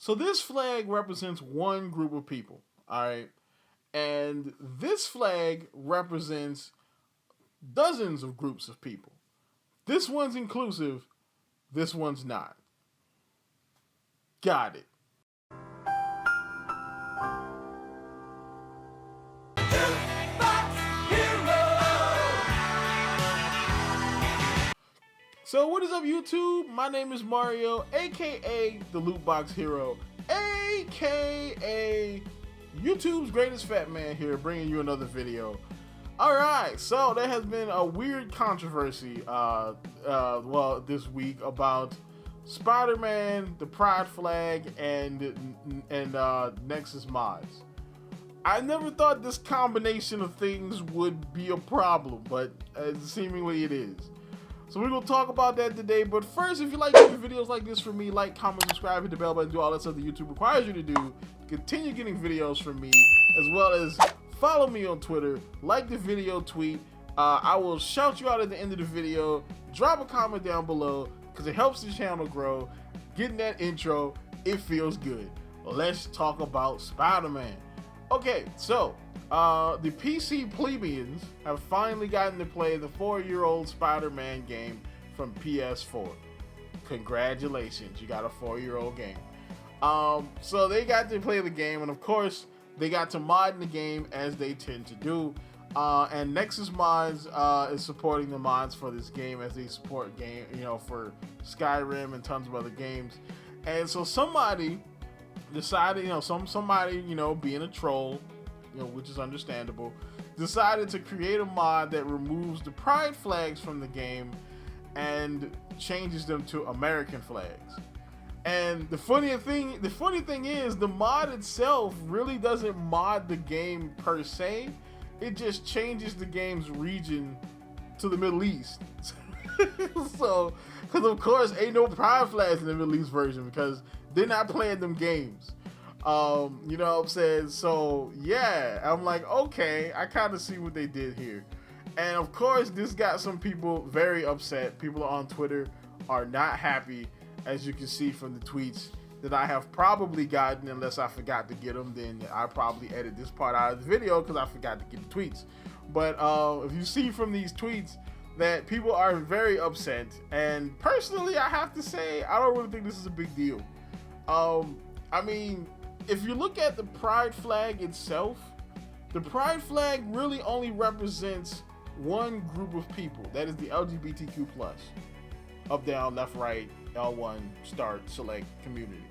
So this flag represents one group of people, all right? And this flag represents dozens of groups of people. This one's inclusive, this one's not. Got it. So what is up, YouTube? My name is Mario, aka the Lootbox Hero, aka YouTube's greatest fat man here, bringing you another video. Alright, so there has been a weird controversy this week about Spider-Man, the Pride flag, and Nexus mods. I never thought this combination of things would be a problem, but seemingly it is. So we're going to talk about that today, but first, if you like videos like this from me, like, comment, subscribe, hit the bell button, do all that stuff that YouTube requires you to do to continue getting videos from me, as well as follow me on Twitter, like the video, tweet. I will shout you out at the end of the video. Drop a comment down below because it helps the channel grow. Getting that intro, it feels good. Let's talk about Spider-Man. Okay, so the PC plebeians have finally gotten to play the 4-year-old Spider-Man game from PS4. Congratulations, you got a 4-year-old game. So they got to play the game, and of course, they got to mod in the game as they tend to do. And Nexus Mods is supporting the mods for this game as they support game, for Skyrim and tons of other games. And so somebody decided, somebody, being a troll, which is understandable, decided to create a mod that removes the pride flags from the game and changes them to American flags. And the funny thing is, the mod itself really doesn't mod the game per se. It just changes the game's region to the Middle East. So, because of course, ain't no pride flags in the Middle East version because they're not playing them games. You know what I'm saying? So yeah, I'm like, okay, I kind of see what they did here. And of course, this got some people very upset. People on Twitter are not happy, as you can see from the tweets that I have probably gotten. Unless I forgot to get them, then I probably edit this part out of the video because I forgot to get the tweets. But if you see from these tweets that people are very upset, and personally, I have to say, I don't really think this is a big deal. I mean, if you look at the pride flag itself, the pride flag really only represents one group of people. That is the LGBTQ+. Up, down, left, right, L1, start, select, community.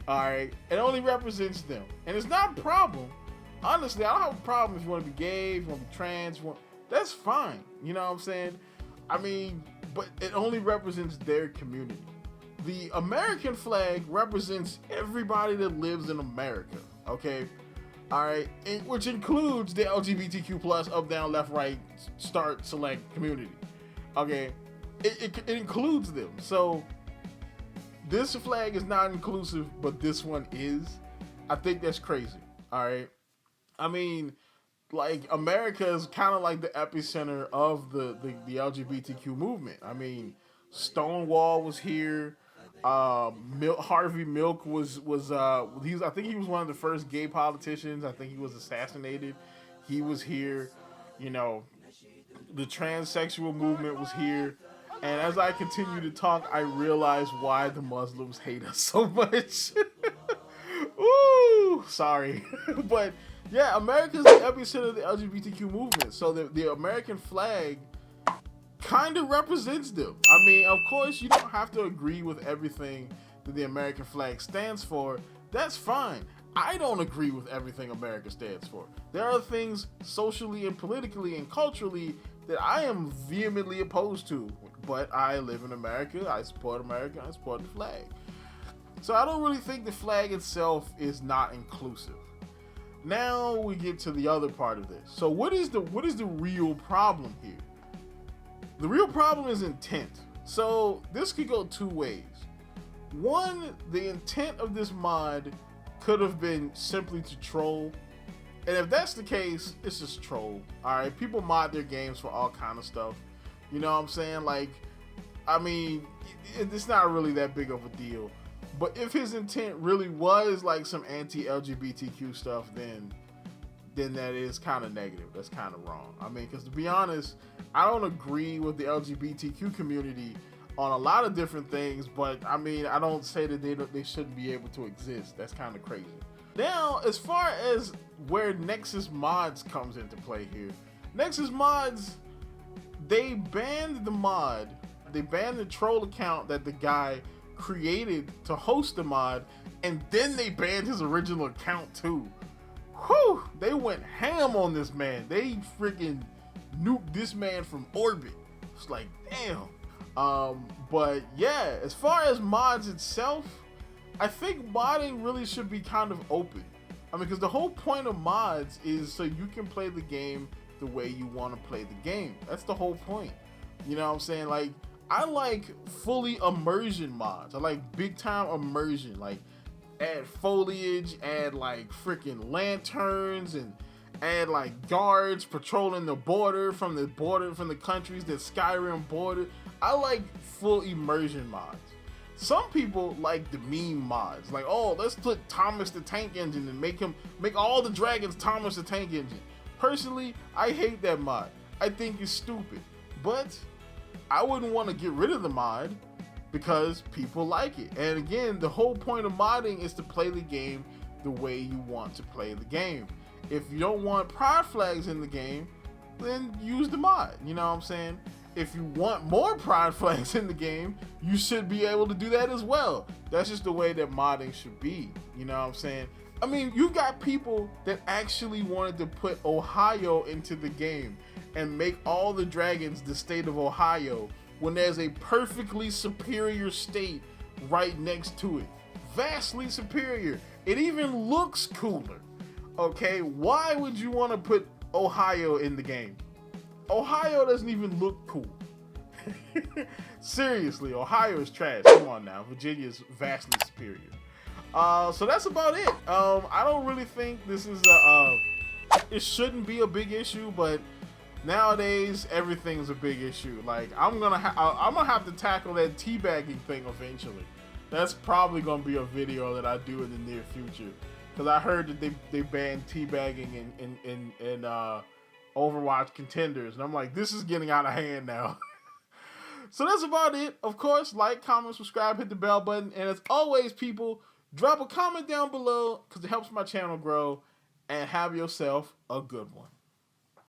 Alright? It only represents them. And it's not a problem. Honestly, I don't have a problem if you want to be gay, if you want to be trans, that's fine. You know what I'm saying? I mean, but it only represents their community. The American flag represents everybody that lives in America, okay? Alright? Which includes the LGBTQ+, up, down, left, right, start, select, community. Okay? It includes them. So this flag is not inclusive, but this one is. I think that's crazy. Alright? I mean, like, America is kind of like the epicenter of the LGBTQ movement. I mean, Stonewall was here. Harvey Milk was I think he was one of the first gay politicians. I think he was assassinated. He was here. The transsexual movement was here. And as I continue to talk, I realize why the Muslims hate us so much. Ooh, sorry. But yeah, America's the epicenter of the LGBTQ movement. So the American flag kind of represents them. I mean, of course, you don't have to agree with everything that the American flag stands for. That's fine. I don't agree with everything America stands for. There are things socially and politically and culturally that I am vehemently opposed to. But I live in America, I support America, I support the flag. So I don't really think the flag itself is not inclusive. Now we get to the other part of this. So what is the real problem here? The real problem is intent. So this could go two ways. One, the intent of this mod could have been simply to troll. And if that's the case, it's just troll. Alright, people mod their games for all kind of stuff. You know what I'm saying? Like, I mean, it's not really that big of a deal. But if his intent really was like some anti-LGBTQ stuff, then that is kind of negative. That's kind of wrong. I mean, because to be honest, I don't agree with the LGBTQ community on a lot of different things, but I mean, I don't say that they shouldn't be able to exist. That's kind of crazy. Now, as far as where Nexus Mods comes into play here, Nexus Mods, they banned the mod. They banned the troll account that the guy created to host the mod, and then they banned his original account too. Whew, they went ham on this man. They freaking nuked this man from orbit. It's like, damn. But yeah, as far as mods itself, I think modding really should be kind of open. I mean, because the whole point of mods is so you can play the game the way you want to play the game. That's the whole point. You know what I'm saying? Like, I like fully immersion mods. I like big time immersion. Like, add foliage, add like freaking lanterns, and add like guards patrolling the border from the countries that Skyrim border. I like full immersion mods. Some people like the meme mods, like, oh, let's put Thomas the Tank Engine and make all the dragons Thomas the Tank Engine. Personally, I hate that mod. I think it's stupid, but I wouldn't want to get rid of the mod because people like it. And again, the whole point of modding is to play the game the way you want to play the game. If you don't want pride flags in the game, then use the mod. You know what I'm saying? If you want more pride flags in the game, you should be able to do that as well. That's just the way that modding should be. You know what I'm saying? I mean, you got people that actually wanted to put Ohio into the game and make all the dragons the state of Ohio when there's a perfectly superior state right next to it. Vastly superior. It even looks cooler. Okay, why would you want to put Ohio in the game? Ohio doesn't even look cool. Seriously, Ohio is trash. Come on now, Virginia is vastly superior. So that's about it. I don't really think this is it shouldn't be a big issue, but nowadays everything's a big issue. Like, I'm gonna have to tackle that teabagging thing eventually. That's probably gonna be a video that I do in the near future, because I heard that they banned teabagging in Overwatch contenders, and I'm like, this is getting out of hand now. So that's about it. Of course, like, comment, subscribe, hit the bell button, and as always, people, drop a comment down below because it helps my channel grow, and have yourself a good one.